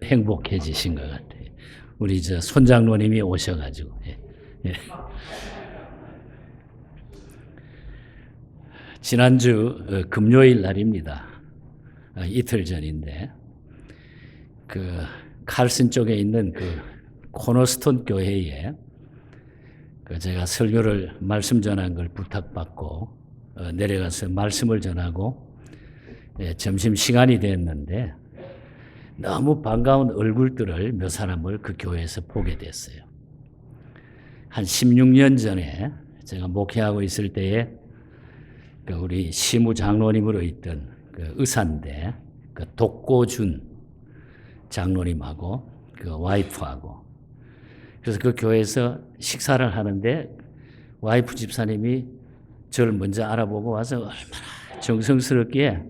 행복해지신 것 같아요. 우리 손장로님이 오셔가지고. 예. 예. 지난주 금요일 날입니다. 이틀 전인데 그 칼슨 쪽에 있는 그 코너스톤 교회에 제가 설교를 말씀 전한 걸 부탁받고 내려가서 말씀을 전하고 점심 시간이 됐는데 너무 반가운 얼굴들을 몇 사람을 그 교회에서 보게 됐어요. 한 16년 전에 제가 목회하고 있을 때에 우리 시무 장로님으로 있던 그 의사인데 그 독고준 장로님하고 그 와이프하고 그래서 그 교회에서 식사를 하는데 와이프 집사님이 저를 먼저 알아보고 와서 얼마나 정성스럽게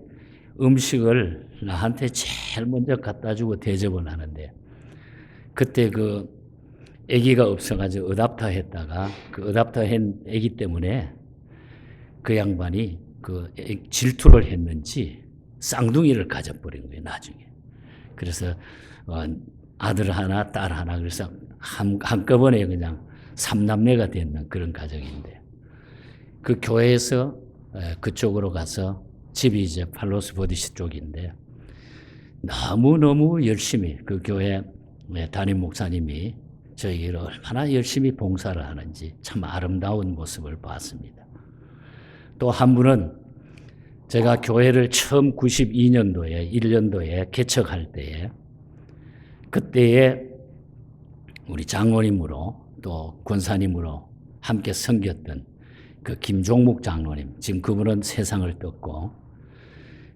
음식을 나한테 제일 먼저 갖다 주고 대접을 하는데 그때 그 아기가 없어가지고 어답터 했다가 그 어답터 한 아기 때문에 그 양반이 그 질투를 했는지 쌍둥이를 가져버린 거예요, 나중에. 그래서 아들 하나, 딸 하나, 그래서 한꺼번에 그냥 삼남매가 되는 그런 가정인데 그 교회에서 그쪽으로 가서 집이 이제 팔로스 보디시 쪽인데 너무너무 열심히 그 교회 담임 목사님이 저희를 얼마나 열심히 봉사를 하는지 참 아름다운 모습을 봤습니다. 또 한 분은 제가 교회를 처음 92년도에 1년도에 개척할 때에 그때에 우리 장로님으로 또 권사님으로 함께 섬겼던 그 김종묵 장로님, 지금 그분은 세상을 떴고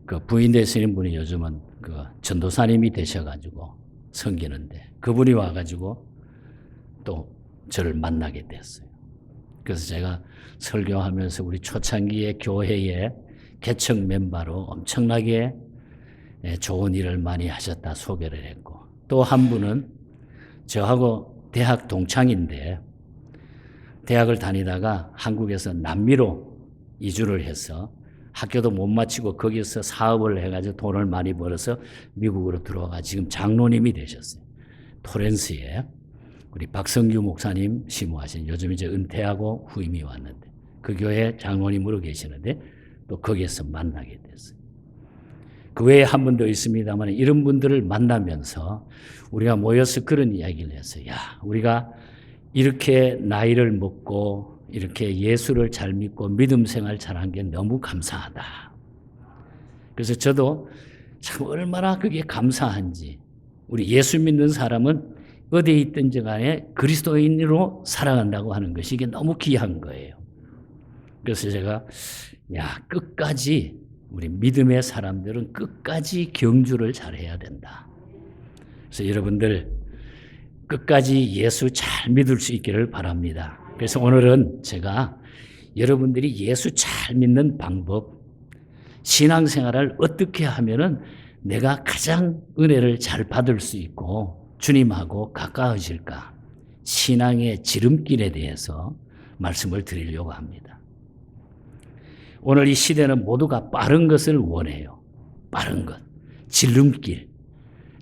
그 부인 되시는 분이 요즘은 그 전도사님이 되셔가지고 섬기는데 그분이 와가지고 또 저를 만나게 됐어요. 그래서 제가 설교하면서 우리 초창기의 교회의 개척 멤버로 엄청나게 좋은 일을 많이 하셨다 소개를 했고 또 한 분은 저하고 대학 동창인데 대학을 다니다가 한국에서 남미로 이주를 해서 학교도 못 마치고 거기서 사업을 해가지고 돈을 많이 벌어서 미국으로 들어와 지금 장로님이 되셨어요. 토렌스에 우리 박성규 목사님 시무하신 요즘 이제 은퇴하고 후임이 왔는데 그 교회 장로님으로 계시는데 또 거기에서 만나게 됐어요. 그 외에 한 분 더 있습니다만 이런 분들을 만나면서 우리가 모여서 그런 이야기를 했어요. 야, 우리가 이렇게 나이를 먹고 이렇게 예수를 잘 믿고 믿음 생활 잘한 게 너무 감사하다. 그래서 저도 참 얼마나 그게 감사한지 우리 예수 믿는 사람은 어디에 있든지 간에 그리스도인으로 살아간다고 하는 것이 이게 너무 귀한 거예요. 그래서 제가 끝까지 우리 믿음의 사람들은 끝까지 경주를 잘해야 된다. 그래서 여러분들 끝까지 예수 잘 믿을 수 있기를 바랍니다. 그래서 오늘은 제가 여러분들이 예수 잘 믿는 방법, 신앙생활을 어떻게 하면은 내가 가장 은혜를 잘 받을 수 있고 주님하고 가까워질까? 신앙의 지름길에 대해서 말씀을 드리려고 합니다. 오늘 이 시대는 모두가 빠른 것을 원해요. 빠른 것, 지름길.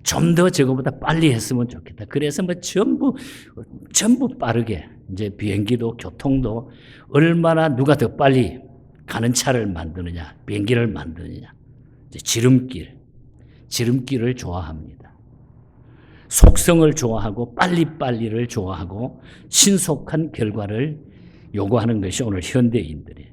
좀 더 저거보다 빨리 했으면 좋겠다. 그래서 전부 빠르게 이제 비행기도 교통도 얼마나 누가 더 빨리 가는 차를 만드느냐, 비행기를 만드느냐. 이제 지름길을 좋아합니다. 속성을 좋아하고 빨리빨리를 좋아하고 신속한 결과를 요구하는 것이 오늘 현대인들이에요.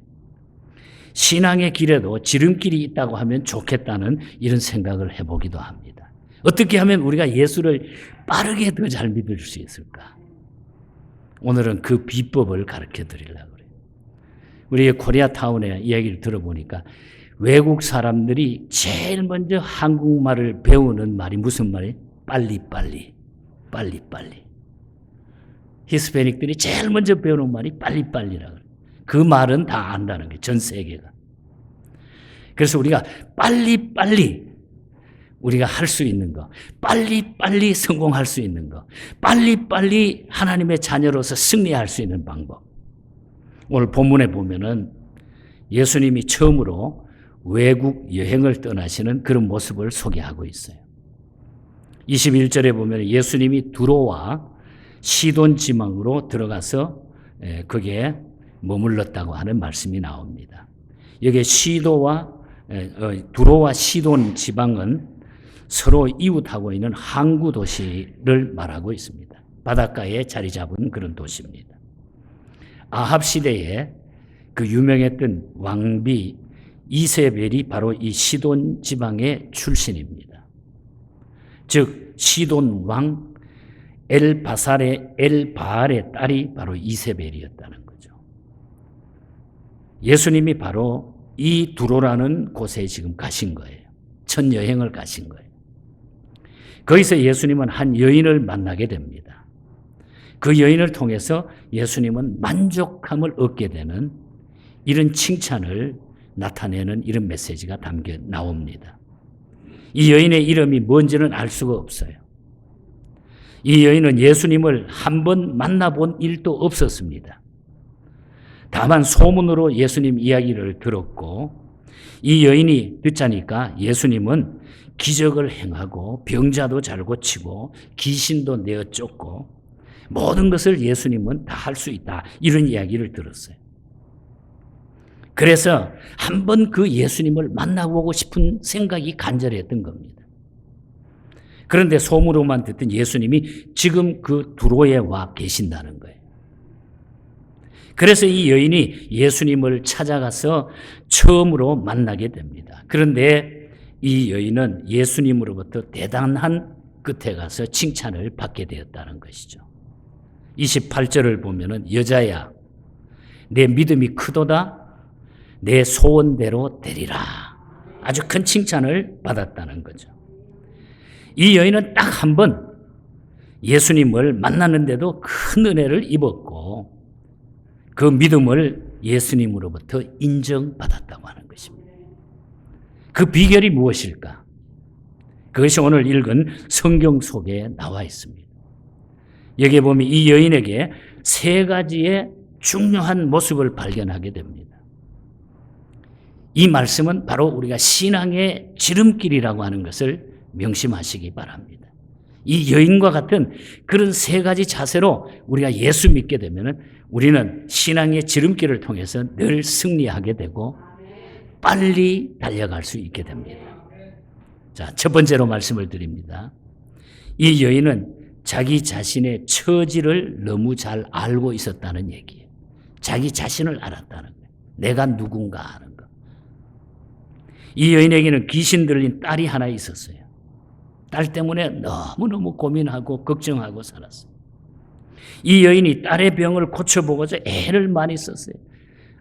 신앙의 길에도 지름길이 있다고 하면 좋겠다는 이런 생각을 해보기도 합니다. 어떻게 하면 우리가 예수를 빠르게 더 잘 믿을 수 있을까? 오늘은 그 비법을 가르쳐 드리려고 그래요. 우리 코리아타운의 이야기를 들어보니까 외국 사람들이 제일 먼저 한국말을 배우는 말이 무슨 말이에요? 빨리빨리. 히스패닉들이 제일 먼저 배우는 말이 빨리빨리라고 그래요. 그 말은 다 안다는 거예요. 전 세계가. 그래서 우리가 빨리빨리 우리가 할 수 있는 거, 빨리빨리 성공할 수 있는 거, 빨리빨리 하나님의 자녀로서 승리할 수 있는 방법. 오늘 본문에 보면은 예수님이 처음으로 외국 여행을 떠나시는 그런 모습을 소개하고 있어요. 21절에 보면 예수님이 두로와 시돈 지방으로 들어가서 거기에 머물렀다고 하는 말씀이 나옵니다. 여기에 두로와 시돈 지방은 서로 이웃하고 있는 항구 도시를 말하고 있습니다. 바닷가에 자리 잡은 그런 도시입니다. 아합 시대에 그 유명했던 왕비 이세벨이 바로 이 시돈 지방의 출신입니다. 즉 시돈 왕 엘바알의 딸이 바로 이세벨이었다는 거죠. 예수님이 바로 이 두로라는 곳에 지금 가신 거예요. 첫 여행을 가신 거예요. 거기서 예수님은 한 여인을 만나게 됩니다. 그 여인을 통해서 예수님은 만족함을 얻게 되는 이런 칭찬을 나타내는 이런 메시지가 담겨 나옵니다. 이 여인의 이름이 뭔지는 알 수가 없어요. 이 여인은 예수님을 한 번 만나본 일도 없었습니다. 다만 소문으로 예수님 이야기를 들었고 이 여인이 듣자니까 예수님은 기적을 행하고 병자도 잘 고치고 귀신도 내어 쫓고 모든 것을 예수님은 다 할 수 있다. 이런 이야기를 들었어요. 그래서 한번 그 예수님을 만나보고 싶은 생각이 간절했던 겁니다. 그런데 소문으로만 듣던 예수님이 지금 그 두로에 와 계신다는 거예요. 그래서 이 여인이 예수님을 찾아가서 처음으로 만나게 됩니다. 그런데 이 여인은 예수님으로부터 대단한 끝에 가서 칭찬을 받게 되었다는 것이죠. 28절을 보면은 여자야 내 믿음이 크도다 내 소원대로 되리라. 아주 큰 칭찬을 받았다는 거죠. 이 여인은 딱 한 번 예수님을 만났는데도 큰 은혜를 입었고 그 믿음을 예수님으로부터 인정받았다고 하는 것입니다. 그 비결이 무엇일까? 그것이 오늘 읽은 성경 속에 나와 있습니다. 여기에 보면 이 여인에게 세 가지의 중요한 모습을 발견하게 됩니다. 이 말씀은 바로 우리가 신앙의 지름길이라고 하는 것을 명심하시기 바랍니다. 이 여인과 같은 그런 세 가지 자세로 우리가 예수 믿게 되면 우리는 신앙의 지름길을 통해서 늘 승리하게 되고 빨리 달려갈 수 있게 됩니다. 자, 첫 번째로 말씀을 드립니다. 이 여인은 자기 자신의 처지를 너무 잘 알고 있었다는 얘기예요. 자기 자신을 알았다는 거예요. 내가 누군가 하는 거. 이 여인에게는 귀신 들린 딸이 하나 있었어요. 딸 때문에 너무너무 고민하고 걱정하고 살았어요. 이 여인이 딸의 병을 고쳐보고자 애를 많이 썼어요.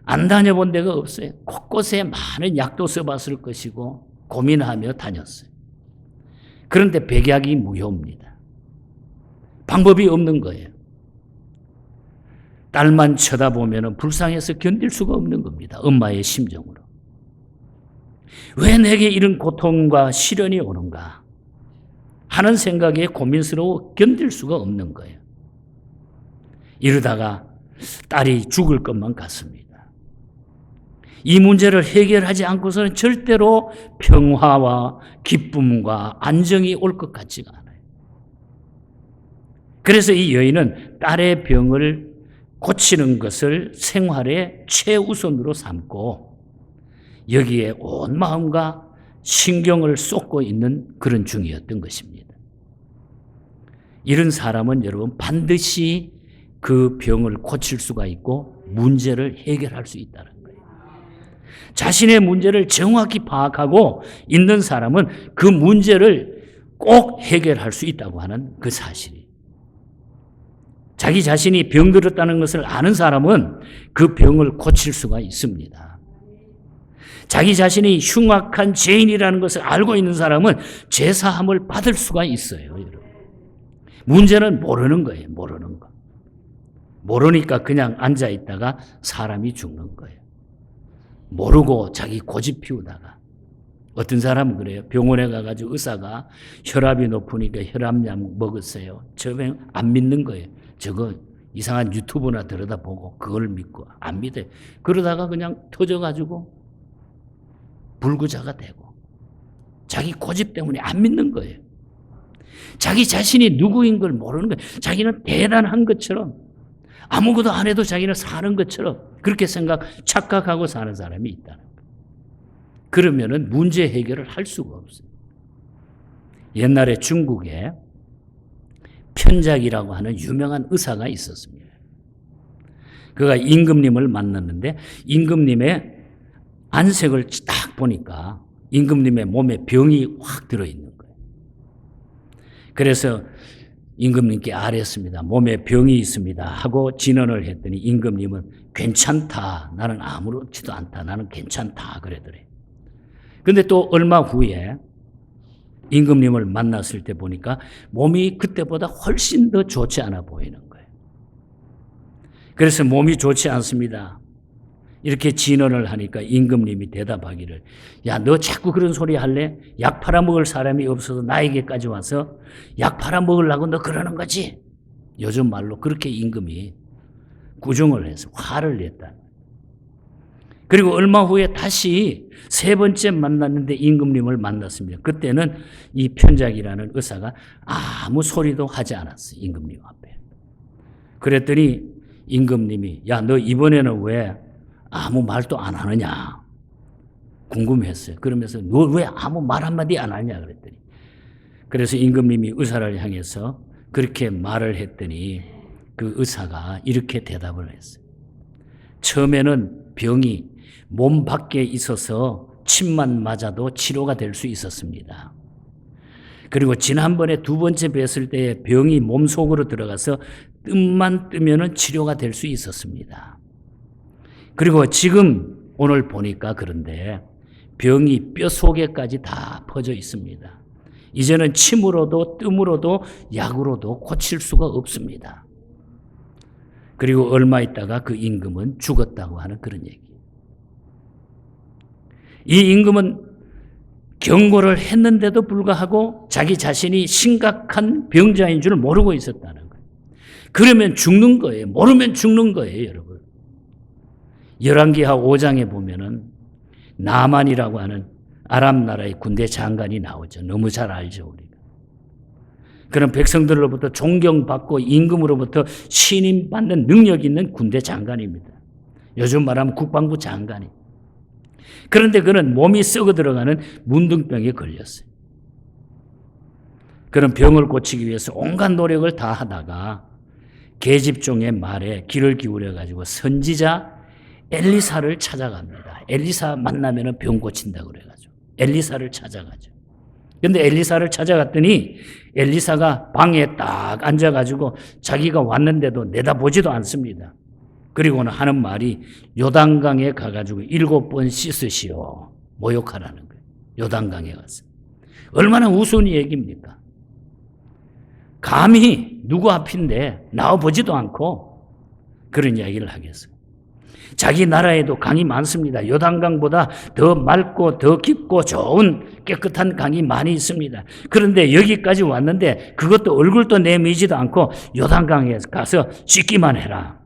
안 다녀본 데가 없어요. 곳곳에 많은 약도 써봤을 것이고 고민하며 다녔어요. 그런데 백약이 무효입니다. 방법이 없는 거예요. 딸만 쳐다보면 불쌍해서 견딜 수가 없는 겁니다. 엄마의 심정으로. 왜 내게 이런 고통과 시련이 오는가 하는 생각에 고민스러워 견딜 수가 없는 거예요. 이러다가 딸이 죽을 것만 같습니다. 이 문제를 해결하지 않고서는 절대로 평화와 기쁨과 안정이 올 것 같지가 않아요. 그래서 이 여인은 딸의 병을 고치는 것을 생활의 최우선으로 삼고 여기에 온 마음과 신경을 쏟고 있는 그런 중이었던 것입니다. 이런 사람은 여러분 반드시 그 병을 고칠 수가 있고 문제를 해결할 수 있다는 거예요. 자신의 문제를 정확히 파악하고 있는 사람은 그 문제를 꼭 해결할 수 있다고 하는 그 사실이에요. 자기 자신이 병들었다는 것을 아는 사람은 그 병을 고칠 수가 있습니다. 자기 자신이 흉악한 죄인이라는 것을 알고 있는 사람은 죄사함을 받을 수가 있어요. 여러분. 문제는 모르는 거예요. 모르는 거. 모르니까 그냥 앉아있다가 사람이 죽는 거예요. 모르고 자기 고집 피우다가 어떤 사람은 그래요. 병원에 가가지고 의사가 혈압이 높으니까 혈압약 먹었어요. 저 병 안 믿는 거예요. 저거 이상한 유튜브나 들여다보고 그걸 믿고 안 믿어요. 그러다가 그냥 터져가지고 불구자가 되고 자기 고집 때문에 안 믿는 거예요. 자기 자신이 누구인 걸 모르는 거예요. 자기는 대단한 것처럼 아무것도 안 해도 자기는 사는 것처럼 그렇게 착각하고 사는 사람이 있다는 거예요. 그러면은 문제 해결을 할 수가 없어요. 옛날에 중국에 편작이라고 하는 유명한 의사가 있었습니다. 그가 임금님을 만났는데 임금님의 안색을 딱 보니까 임금님의 몸에 병이 확 들어있는 거예요. 그래서 임금님께 아뢰었습니다. 몸에 병이 있습니다 하고 진언을 했더니 임금님은 괜찮다. 나는 아무렇지도 않다. 나는 괜찮다. 그러더래. 근데 또 얼마 후에 임금님을 만났을 때 보니까 몸이 그때보다 훨씬 더 좋지 않아 보이는 거예요. 그래서 몸이 좋지 않습니다. 이렇게 진언을 하니까 임금님이 대답하기를 야, 너 자꾸 그런 소리 할래? 약 팔아먹을 사람이 없어서 나에게까지 와서 약 팔아먹으려고 너 그러는 거지? 요즘 말로 그렇게 임금이 구중을 해서 화를 냈다. 그리고 얼마 후에 다시 세 번째 만났는데 임금님을 만났습니다. 그때는 이 편작이라는 의사가 아무 소리도 하지 않았어요. 임금님 앞에. 그랬더니 임금님이 야, 너 이번에는 왜 아무 말도 안 하느냐 궁금했어요. 그러면서 너 왜 아무 말 한마디 안 하냐 그랬더니 그래서 임금님이 의사를 향해서 그렇게 말을 했더니 그 의사가 이렇게 대답을 했어요. 처음에는 병이 몸 밖에 있어서 침만 맞아도 치료가 될 수 있었습니다. 그리고 지난번에 두 번째 뵀을 때 병이 몸속으로 들어가서 뜸만 뜨면은 치료가 될 수 있었습니다. 그리고 지금 오늘 보니까 그런데 병이 뼈 속에까지 다 퍼져 있습니다. 이제는 침으로도 뜸으로도 약으로도 고칠 수가 없습니다. 그리고 얼마 있다가 그 임금은 죽었다고 하는 그런 얘기. 이 임금은 경고를 했는데도 불구하고 자기 자신이 심각한 병자인 줄 모르고 있었다는 거예요. 그러면 죽는 거예요. 모르면 죽는 거예요, 여러분. 열왕기하 5장에 보면은 나만이라고 하는 아람 나라의 군대 장관이 나오죠. 너무 잘 알죠, 우리가. 그런 백성들로부터 존경받고 임금으로부터 신임받는 능력 있는 군대 장관입니다. 요즘 말하면 국방부 장관이. 그런데 그는 몸이 썩어 들어가는 문둥병에 걸렸어요. 그런 병을 고치기 위해서 온갖 노력을 다 하다가 계집종의 말에 귀를 기울여 가지고 선지자 엘리사를 찾아갑니다. 엘리사 만나면 병 고친다고 그래가지고 엘리사를 찾아가죠. 그런데 엘리사를 찾아갔더니 엘리사가 방에 딱 앉아가지고 자기가 왔는데도 내다보지도 않습니다. 그리고는 하는 말이 요단강에 가가지고 7번 씻으시오. 모욕하라는 거예요. 요단강에 가서. 얼마나 우스운 얘기입니까? 감히 누구 앞인데 나와보지도 않고 그런 이야기를 하겠어요. 자기 나라에도 강이 많습니다. 요단강보다 더 맑고 더 깊고 좋은 깨끗한 강이 많이 있습니다. 그런데 여기까지 왔는데 그것도 얼굴도 내미지도 않고 요단강에 가서 씻기만 해라.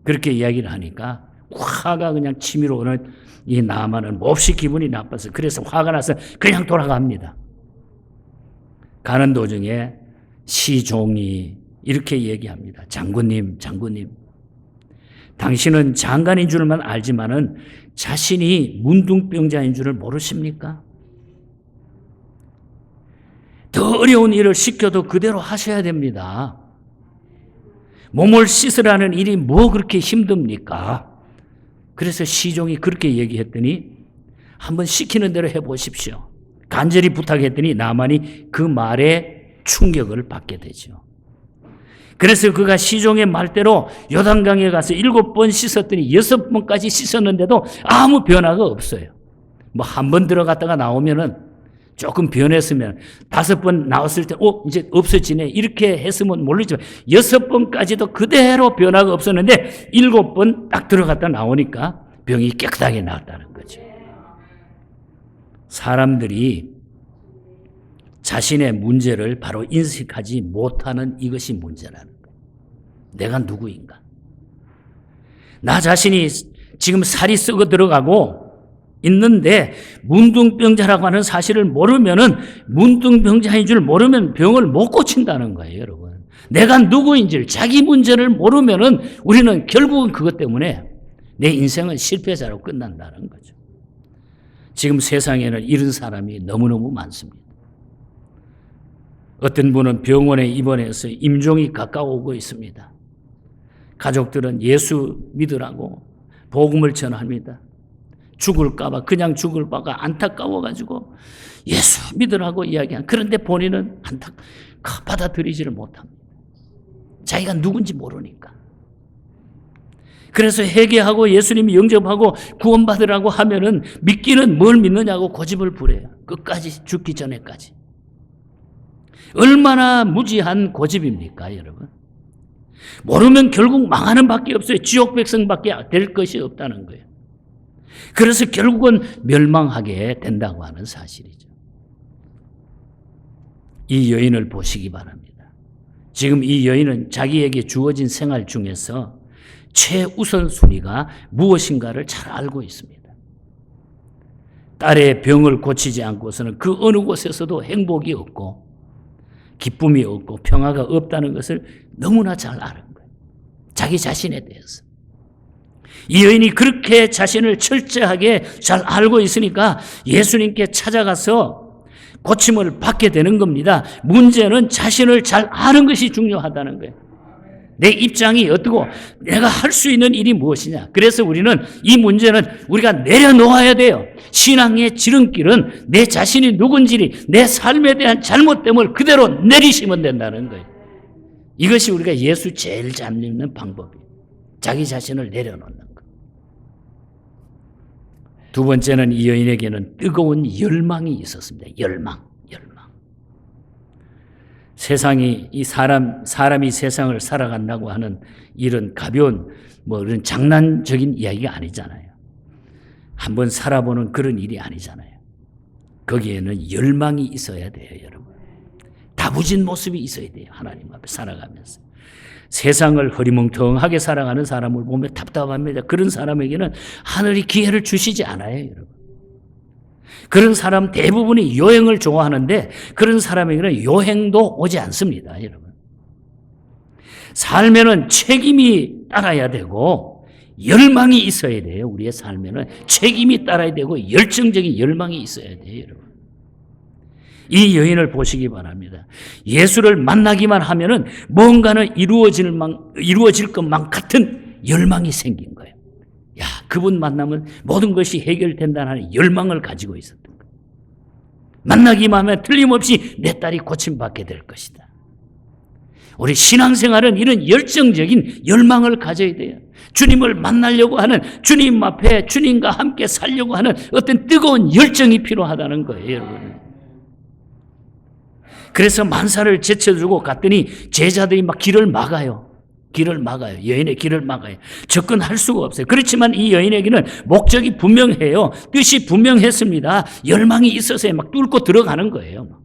그렇게 이야기를 하니까 화가 그냥 치밀어 오는 이 나만은 몹시 기분이 나빠서 그래서 화가 나서 그냥 돌아갑니다. 가는 도중에 시종이 이렇게 얘기합니다. 장군님, 당신은 장관인 줄만 알지만은 자신이 문둥병자인 줄을 모르십니까? 더 어려운 일을 시켜도 그대로 하셔야 됩니다. 몸을 씻으라는 일이 뭐 그렇게 힘듭니까? 그래서 시종이 그렇게 얘기했더니 한번 시키는 대로 해보십시오. 간절히 부탁했더니 나만이 그 말에 충격을 받게 되죠. 그래서 그가 시종의 말대로 요단강에 가서 7번 씻었더니 6번까지 씻었는데도 아무 변화가 없어요. 뭐 한 번 들어갔다가 나오면은 조금 변했으면 5번 나왔을 때 이제 없어지네 이렇게 했으면 모르지만 6번까지도 그대로 변화가 없었는데 7번 딱 들어갔다 나오니까 병이 깨끗하게 나았다는 거죠. 사람들이 자신의 문제를 바로 인식하지 못하는 이것이 문제라는 거예요. 내가 누구인가? 나 자신이 지금 살이 썩어 들어가고 있는데 문둥병자라고 하는 사실을 모르면은 문둥병자인 줄 모르면 병을 못 고친다는 거예요, 여러분. 내가 누구인지를 자기 문제를 모르면은 우리는 결국은 그것 때문에 내 인생은 실패자로 끝난다는 거죠. 지금 세상에는 이런 사람이 너무너무 많습니다. 어떤 분은 병원에 입원해서 임종이 가까워오고 있습니다. 가족들은 예수 믿으라고 복음을 전합니다. 죽을까봐, 그냥 죽을까봐 안타까워가지고 예수 믿으라고 이야기한. 그런데 본인은 받아들이지를 못합니다. 자기가 누군지 모르니까. 그래서 회개하고 예수님이 영접하고 구원받으라고 하면은 믿기는 뭘 믿느냐고 고집을 부려요. 끝까지, 죽기 전에까지. 얼마나 무지한 고집입니까, 여러분? 모르면 결국 망하는 밖에 없어요. 지옥 백성밖에 될 것이 없다는 거예요. 그래서 결국은 멸망하게 된다고 하는 사실이죠. 이 여인을 보시기 바랍니다. 지금 이 여인은 자기에게 주어진 생활 중에서 최우선순위가 무엇인가를 잘 알고 있습니다. 딸의 병을 고치지 않고서는 그 어느 곳에서도 행복이 없고 기쁨이 없고 평화가 없다는 것을 너무나 잘 아는 거예요. 자기 자신에 대해서. 이 여인이 그렇게 자신을 철저하게 잘 알고 있으니까 예수님께 찾아가서 고침을 받게 되는 겁니다. 문제는 자신을 잘 아는 것이 중요하다는 거예요. 내 입장이 어떻고 내가 할 수 있는 일이 무엇이냐. 그래서 우리는 이 문제는 우리가 내려놓아야 돼요. 신앙의 지름길은 내 자신이 누군지, 내 삶에 대한 잘못됨을 그대로 내리시면 된다는 거예요. 이것이 우리가 예수 제일 잘 믿는 방법이에요. 자기 자신을 내려놓는 것. 두 번째는 이 여인에게는 뜨거운 열망이 있었습니다. 열망. 세상이, 사람이 세상을 살아간다고 하는 이런 가벼운, 이런 장난적인 이야기가 아니잖아요. 한번 살아보는 그런 일이 아니잖아요. 거기에는 열망이 있어야 돼요, 여러분. 다부진 모습이 있어야 돼요, 하나님 앞에 살아가면서. 세상을 허리멍텅하게 살아가는 사람을 보면 답답합니다. 그런 사람에게는 하늘이 기회를 주시지 않아요, 여러분. 그런 사람 대부분이 여행을 좋아하는데 그런 사람에게는 여행도 오지 않습니다, 여러분. 삶에는 책임이 따라야 되고 열망이 있어야 돼요. 우리의 삶에는 책임이 따라야 되고 열정적인 열망이 있어야 돼요, 여러분. 이 여인을 보시기 바랍니다. 예수를 만나기만 하면은 뭔가는 이루어질 것만 같은 열망이 생긴 거예요. 야, 그분 만나면 모든 것이 해결된다는 열망을 가지고 있었던 거예요. 만나기만 하면 틀림없이 내 딸이 고침받게 될 것이다. 우리 신앙생활은 이런 열정적인 열망을 가져야 돼요. 주님을 만나려고 하는, 주님 앞에 주님과 함께 살려고 하는 어떤 뜨거운 열정이 필요하다는 거예요, 여러분. 그래서 만사를 제쳐두고 갔더니 제자들이 막 길을 막아요. 여인의 길을 막아요. 접근할 수가 없어요. 그렇지만 이 여인에게는 목적이 분명해요. 뜻이 분명했습니다. 열망이 있어서 막 뚫고 들어가는 거예요.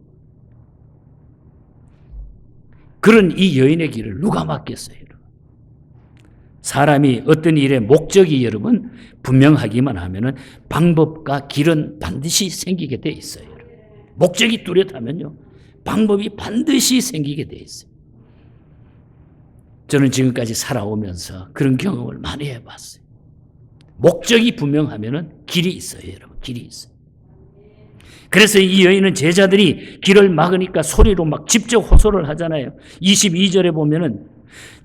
그런 이 여인의 길을 누가 막겠어요? 사람이 어떤 일의 목적이 여러분 분명하기만 하면은 방법과 길은 반드시 생기게 돼 있어요. 목적이 뚜렷하면요, 방법이 반드시 생기게 돼 있어요. 저는 지금까지 살아오면서 그런 경험을 많이 해봤어요. 목적이 분명하면은 길이 있어요, 여러분. 길이 있어요. 그래서 이 여인은 제자들이 길을 막으니까 소리로 막 직접 호소를 하잖아요. 22절에 보면은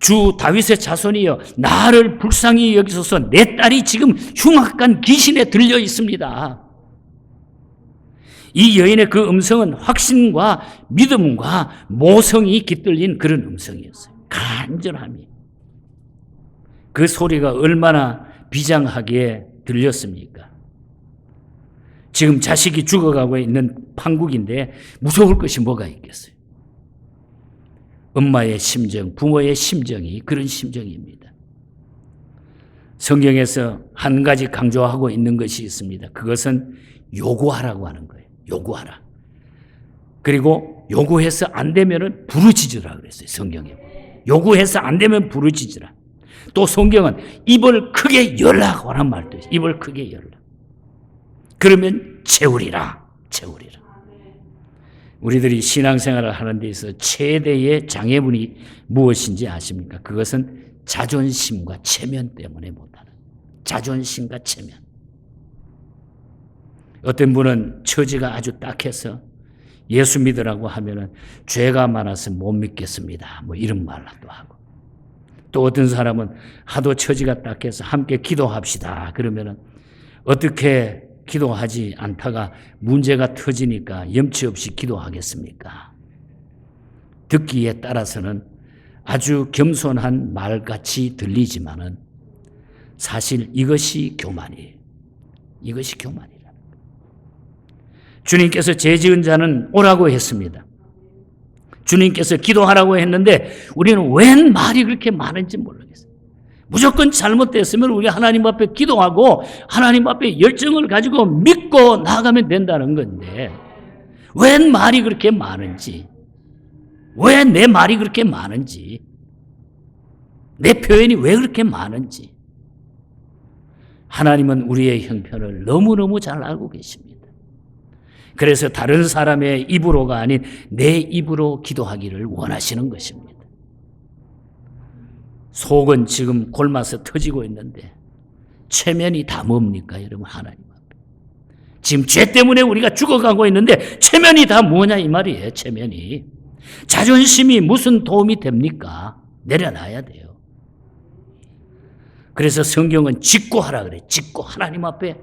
주 다윗의 자손이여 나를 불쌍히 여기소서, 내 딸이 지금 흉악한 귀신에 들려 있습니다. 이 여인의 그 음성은 확신과 믿음과 모성이 깃들린 그런 음성이었어요. 간절함이. 그 소리가 얼마나 비장하게 들렸습니까? 지금 자식이 죽어가고 있는 판국인데 무서울 것이 뭐가 있겠어요? 엄마의 심정, 부모의 심정이 그런 심정입니다. 성경에서 한 가지 강조하고 있는 것이 있습니다. 그것은 요구하라고 하는 거예요. 요구하라. 그리고 요구해서 안 되면은 부르짖으라 그랬어요, 성경에. 요구해서 안 되면 부르짖으라. 또 성경은 입을 크게 열라고 하는 말도 있어요. 입을 크게 열라. 그러면 채우리라. 채우리라. 우리들이 신앙생활을 하는 데 있어서 최대의 장애물이 무엇인지 아십니까? 그것은 자존심과 체면 때문에 못하는. 자존심과 체면. 어떤 분은 처지가 아주 딱해서 예수 믿으라고 하면은 죄가 많아서 못 믿겠습니다. 뭐 이런 말도 하고. 또 어떤 사람은 하도 처지가 딱해서 함께 기도합시다. 그러면은 어떻게 기도하지 않다가 문제가 터지니까 염치 없이 기도하겠습니까? 듣기에 따라서는 아주 겸손한 말같이 들리지만은 사실 이것이 교만이에요. 이것이 교만이라. 주님께서 죄 지은 자는 오라고 했습니다. 주님께서 기도하라고 했는데 우리는 웬 말이 그렇게 많은지 모르겠어요. 무조건 잘못됐으면 우리 하나님 앞에 기도하고 하나님 앞에 열정을 가지고 믿고 나아가면 된다는 건데 웬 말이 그렇게 많은지, 왜 내 말이 그렇게 많은지, 내 표현이 왜 그렇게 많은지 하나님은 우리의 형편을 너무너무 잘 알고 계십니다. 그래서 다른 사람의 입으로가 아닌 내 입으로 기도하기를 원하시는 것입니다. 속은 지금 골마서 터지고 있는데 체면이 다 뭡니까 여러분? 하나님 앞에 지금 죄 때문에 우리가 죽어가고 있는데 체면이 다 뭐냐 이 말이에요. 체면이. 자존심이 무슨 도움이 됩니까? 내려놔야 돼요. 그래서 성경은 직구하라 그래. 직구. 하나님 앞에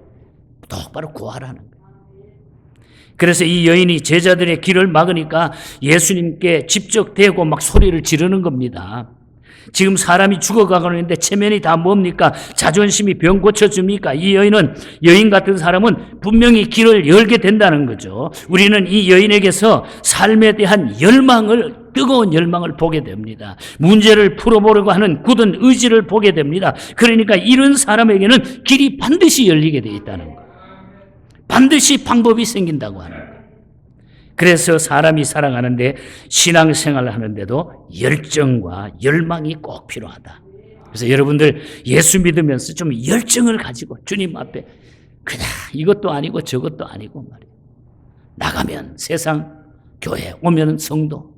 똑바로 구하라는 거예요. 그래서 이 여인이 제자들의 길을 막으니까 예수님께 직접 대고 막 소리를 지르는 겁니다. 지금 사람이 죽어가고 있는데 체면이 다 뭡니까? 자존심이 병 고쳐줍니까? 이 여인 같은 사람은 분명히 길을 열게 된다는 거죠. 우리는 이 여인에게서 삶에 대한 뜨거운 열망을 보게 됩니다. 문제를 풀어보려고 하는 굳은 의지를 보게 됩니다. 그러니까 이런 사람에게는 길이 반드시 열리게 되어 있다는 거예요. 반드시 방법이 생긴다고 하는 거예요. 그래서 사람이 살아가는데 신앙생활을 하는데도 열정과 열망이 꼭 필요하다. 그래서 여러분들 예수 믿으면서 좀 열정을 가지고 주님 앞에 그냥 이것도 아니고 저것도 아니고 말이에요. 나가면 세상, 교회 오면 성도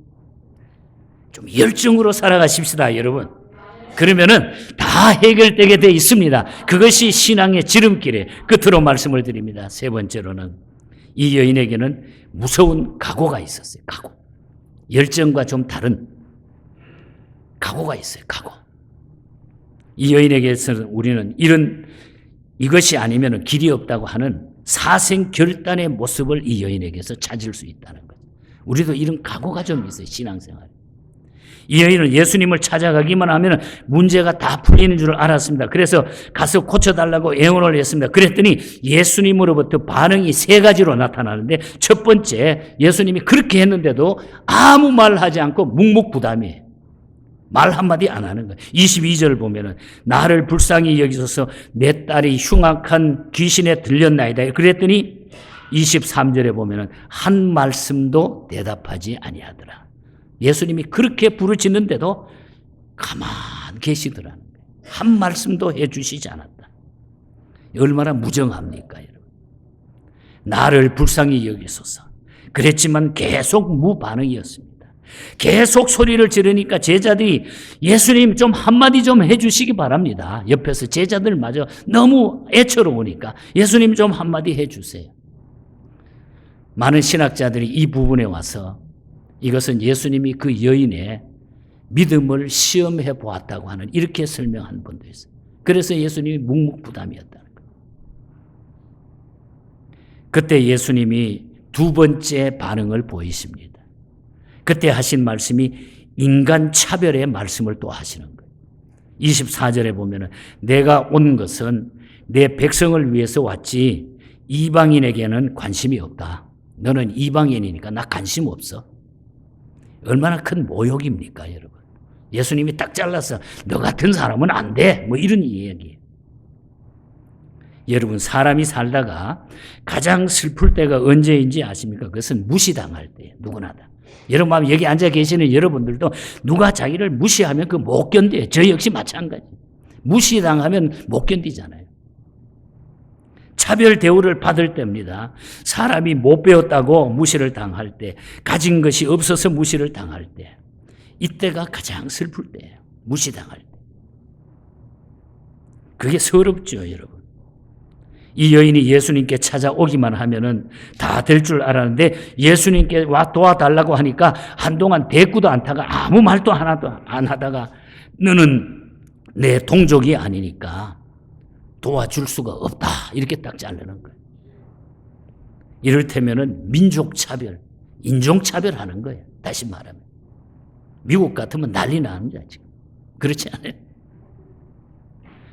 좀 열정으로 살아가십시다 여러분. 그러면은 다 해결되게 돼 있습니다. 그것이 신앙의 지름길에 끝으로 말씀을 드립니다. 세 번째로는 이 여인에게는 무서운 각오가 있었어요. 각오. 열정과 좀 다른 각오가 있어요. 각오. 이 여인에게서는 우리는 이것이 아니면 길이 없다고 하는 사생결단의 모습을 이 여인에게서 찾을 수 있다는 거예요. 우리도 이런 각오가 좀 있어요. 신앙생활. 이 여인은 예수님을 찾아가기만 하면 문제가 다 풀리는 줄 알았습니다. 그래서 가서 고쳐달라고 애원을 했습니다. 그랬더니 예수님으로부터 반응이 세 가지로 나타나는데 첫 번째, 예수님이 그렇게 했는데도 아무 말하지 않고 묵묵부담이에요. 말 한마디 안 하는 거예요. 22절 보면은 나를 불쌍히 여기소서 내 딸이 흉악한 귀신에 들렸나이다. 그랬더니 23절에 보면은 한 말씀도 대답하지 아니하더라. 예수님이 그렇게 부르짖는데도 가만 계시더라는 거예요. 한 말씀도 해주시지 않았다. 얼마나 무정합니까, 여러분? 나를 불쌍히 여기소서. 그랬지만 계속 무반응이었습니다. 계속 소리를 지르니까 제자들이 예수님 좀 한마디 좀 해주시기 바랍니다. 옆에서 제자들마저 너무 애처로우니까 예수님 좀 한마디 해주세요. 많은 신학자들이 이 부분에 와서 이것은 예수님이 그 여인의 믿음을 시험해 보았다고 하는 이렇게 설명한 분도 있어요. 그래서 예수님이 묵묵부담이었다는 거예요. 그때 예수님이 두 번째 반응을 보이십니다. 그때 하신 말씀이 인간 차별의 말씀을 또 하시는 거예요. 24절에 보면은 내가 온 것은 내 백성을 위해서 왔지 이방인에게는 관심이 없다. 너는 이방인이니까 나 관심 없어. 얼마나 큰 모욕입니까, 여러분? 예수님이 딱 잘라서 너 같은 사람은 안 돼. 뭐 이런 이야기예요. 여러분, 사람이 살다가 가장 슬플 때가 언제인지 아십니까? 그것은 무시당할 때예요. 누구나 다. 여러분, 여기 앉아 계시는 여러분들도 누가 자기를 무시하면 그 못 견뎌요. 저 역시 마찬가지. 무시당하면 못 견디잖아요. 차별 대우를 받을 때입니다. 사람이 못 배웠다고 무시를 당할 때, 가진 것이 없어서 무시를 당할 때, 이때가 가장 슬플 때예요. 무시당할 때. 그게 서럽죠, 여러분. 이 여인이 예수님께 찾아오기만 하면은 다 될 줄 알았는데 예수님께 와 도와달라고 하니까 한동안 대꾸도 안 타가 아무 말도 하나도 안 하다가 너는 내 동족이 아니니까 도와줄 수가 없다. 이렇게 딱 자르는 거예요. 이를테면은 민족차별, 인종차별하는 거예요. 다시 말하면. 미국 같으면 난리 나는 거야, 지금. 그렇지 않아요?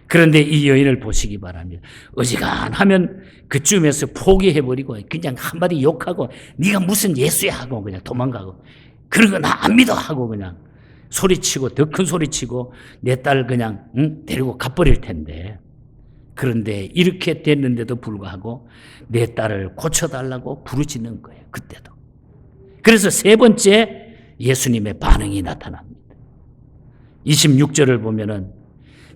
그런데 이 여인을 보시기 바랍니다. 어지간하면 그쯤에서 포기해버리고 그냥 한마디 욕하고 네가 무슨 예수야 하고 그냥 도망가고 그런 거 나 안 믿어 하고 그냥 소리치고 더 큰 소리치고 내 딸 그냥 데리고 가버릴 텐데 그런데 이렇게 됐는데도 불구하고 내 딸을 고쳐달라고 부르짖는 거예요. 그때도. 그래서 세 번째 예수님의 반응이 나타납니다. 26절을 보면은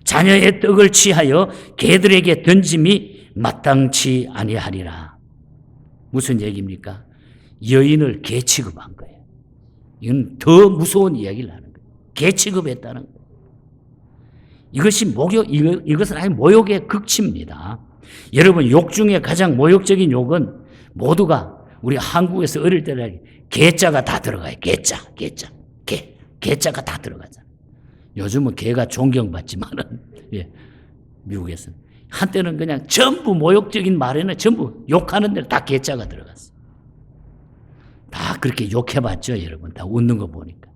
자녀의 떡을 취하여 개들에게 던짐이 마땅치 아니하리라. 무슨 얘기입니까? 여인을 개 취급한 거예요. 이건 더 무서운 이야기를 하는 거예요. 개 취급했다는 거예요. 이것은 아예 모욕의 극치입니다. 여러분, 욕 중에 가장 모욕적인 욕은 모두가 우리 한국에서 어릴 때는 개자가 다 들어가요. 개자가 다 들어가잖아요. 요즘은 개가 존경받지만은, 예, 미국에서는. 한때는 그냥 전부 모욕적인 말에는 전부 욕하는 데는 다 개자가 들어갔어요. 다 그렇게 욕해봤죠, 여러분. 다 웃는 거 보니까.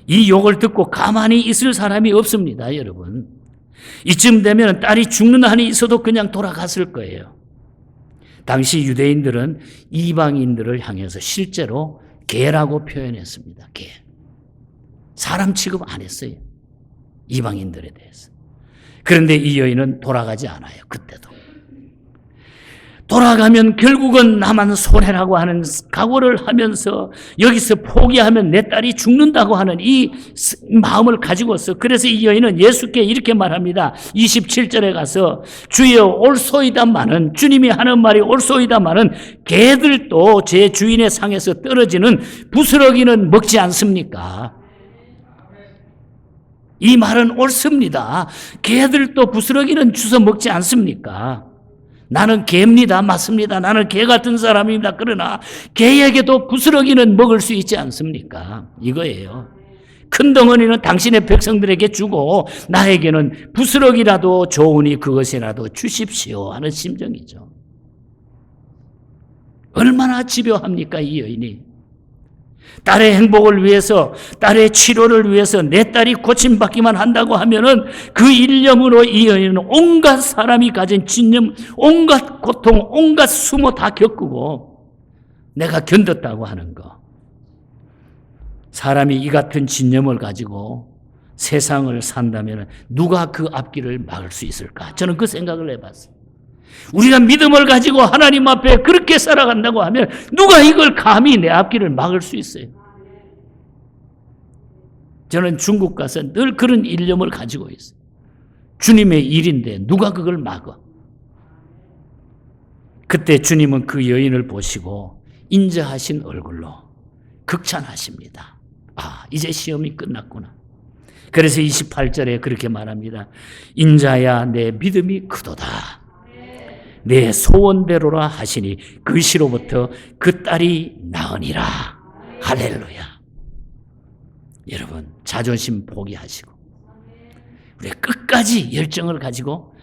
이 욕을 듣고 가만히 있을 사람이 없습니다, 여러분. 이쯤 되면 딸이 죽는 한이 있어도 그냥 돌아갔을 거예요. 당시 유대인들은 이방인들을 향해서 실제로 개라고 표현했습니다. 개. 사람 취급 안 했어요. 이방인들에 대해서. 그런데 이 여인은 돌아가지 않아요. 그때도. 돌아가면 결국은 나만 손해라고 하는 각오를 하면서 여기서 포기하면 내 딸이 죽는다고 하는 이 마음을 가지고서 그래서 이 여인은 예수께 이렇게 말합니다. 27절에 가서 주여 옳소이다마는 주님이 하는 말이 옳소이다마는 개들도 제 주인의 상에서 떨어지는 부스러기는 먹지 않습니까? 이 말은 옳습니다. 개들도 부스러기는 주워 먹지 않습니까? 나는 개입니다. 맞습니다. 나는 개 같은 사람입니다. 그러나 개에게도 부스러기는 먹을 수 있지 않습니까? 이거예요. 큰 덩어리는 당신의 백성들에게 주고 나에게는 부스러기라도 좋으니 그것이라도 주십시오 하는 심정이죠. 얼마나 집요합니까, 이 여인이. 딸의 행복을 위해서, 딸의 치료를 위해서 내 딸이 고침받기만 한다고 하면은 그 일념으로 이 여인은 온갖 사람이 가진 진념, 온갖 고통, 온갖 수모 다 겪고 내가 견뎠다고 하는 거. 사람이 이 같은 진념을 가지고 세상을 산다면 누가 그 앞길을 막을 수 있을까? 저는 그 생각을 해봤어요. 우리가 믿음을 가지고 하나님 앞에 그렇게 살아간다고 하면 누가 이걸 감히 내 앞길을 막을 수 있어요? 저는 중국 가서 늘 그런 일념을 가지고 있어요. 주님의 일인데 누가 그걸 막아? 그때 주님은 그 여인을 보시고 인자하신 얼굴로 극찬하십니다. 아, 이제 시험이 끝났구나. 그래서 28절에 그렇게 말합니다. 인자야 내 믿음이 크도다. 내 소원대로라 하시니 그 시로부터 그 딸이 나으니라. 할렐루야. 여러분, 자존심 포기하시고 우리가 끝까지 열정을 가지고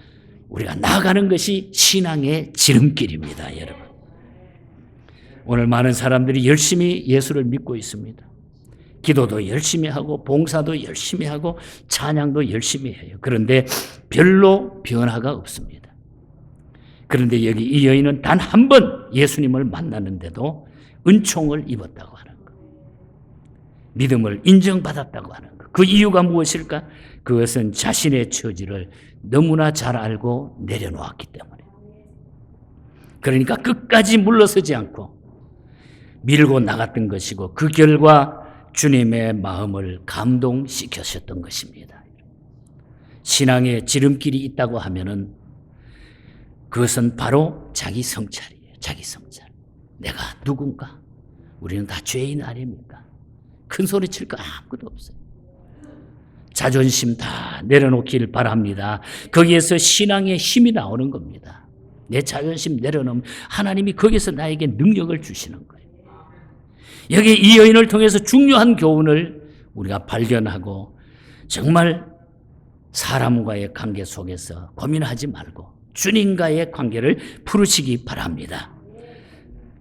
우리가 나아가는 것이 신앙의 지름길입니다. 여러분, 오늘 많은 사람들이 열심히 예수를 믿고 있습니다. 기도도 열심히 하고 봉사도 열심히 하고 찬양도 열심히 해요. 그런데 별로 변화가 없습니다. 그런데 여기 이 여인은 단 한 번 예수님을 만났는데도 은총을 입었다고 하는 것. 믿음을 인정받았다고 하는 것. 그 이유가 무엇일까? 그것은 자신의 처지를 너무나 잘 알고 내려놓았기 때문에. 그러니까 끝까지 물러서지 않고 밀고 나갔던 것이고 그 결과 주님의 마음을 감동시키셨던 것입니다. 신앙에 지름길이 있다고 하면은 그것은 바로 자기 성찰이에요. 자기 성찰. 내가 누군가? 우리는 다 죄인 아닙니까? 큰 소리 칠 거 아무것도 없어요. 자존심 다 내려놓길 바랍니다. 거기에서 신앙의 힘이 나오는 겁니다. 내 자존심 내려놓으면 하나님이 거기서 나에게 능력을 주시는 거예요. 여기 이 여인을 통해서 중요한 교훈을 우리가 발견하고 정말 사람과의 관계 속에서 고민하지 말고 주님과의 관계를 풀으시기 바랍니다.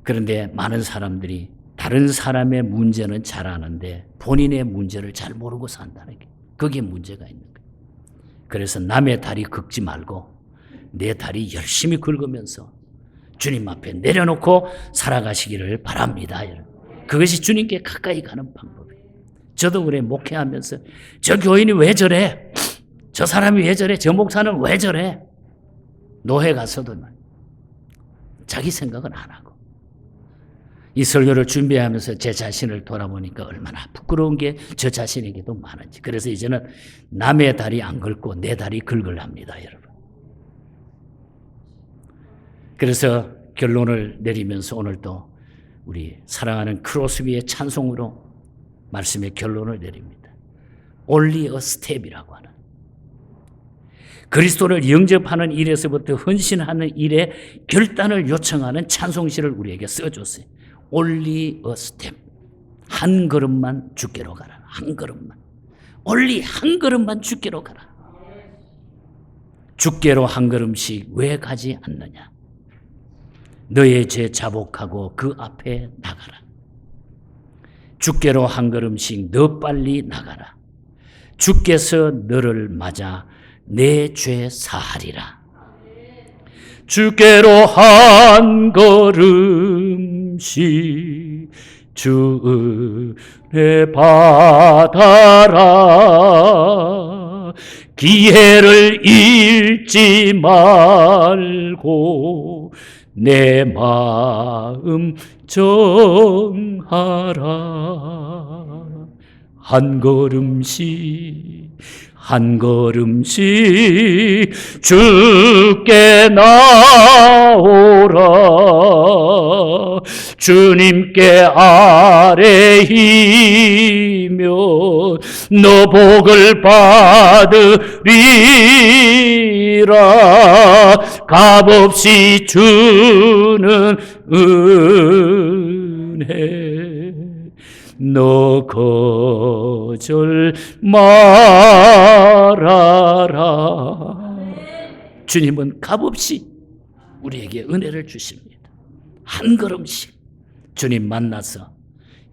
그런데 많은 사람들이 다른 사람의 문제는 잘 아는데 본인의 문제를 잘 모르고 산다는 게 거기에 문제가 있는 거예요. 그래서 남의 다리 긁지 말고 내 다리 열심히 긁으면서 주님 앞에 내려놓고 살아가시기를 바랍니다. 여러분. 그것이 주님께 가까이 가는 방법이에요. 저도 그래 목회하면서 저 교인이 왜 저래? 저 사람이 왜 저래? 저 목사는 왜 저래? 노회 가서도 자기 생각은 안 하고 이 설교를 준비하면서 제 자신을 돌아보니까 얼마나 부끄러운 게 저 자신에게도 많은지. 그래서 이제는 남의 다리 안 긁고 내 다리 긁으려 합니다, 여러분. 그래서 결론을 내리면서 오늘도 우리 사랑하는 크로스비의 찬송으로 말씀의 결론을 내립니다. Only a step이라고 하는 그리스도를 영접하는 일에서부터 헌신하는 일에 결단을 요청하는 찬송시를 우리에게 써줬어요. Only a step. 한 걸음만 주께로 가라. 한 걸음만. Only 한 걸음만 주께로 가라. 주께로 한 걸음씩 왜 가지 않느냐? 너의 죄 자복하고 그 앞에 나가라. 주께로 한 걸음씩 너 빨리 나가라. 주께서 너를 맞아 내 죄 사하리라. 주께로 한 걸음씩 주 은혜 받아라. 기회를 잃지 말고 내 마음 정하라. 한 걸음씩 한 걸음씩 주께 나오라. 주님께 아뢰이며 너 복을 받으리라. 값없이 주는 은혜 너 거절 말아라. 주님은 값없이 우리에게 은혜를 주십니다. 한 걸음씩 주님 만나서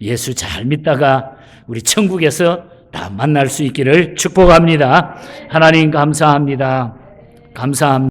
예수 잘 믿다가 우리 천국에서 다 만날 수 있기를 축복합니다. 하나님 감사합니다. 감사합니다.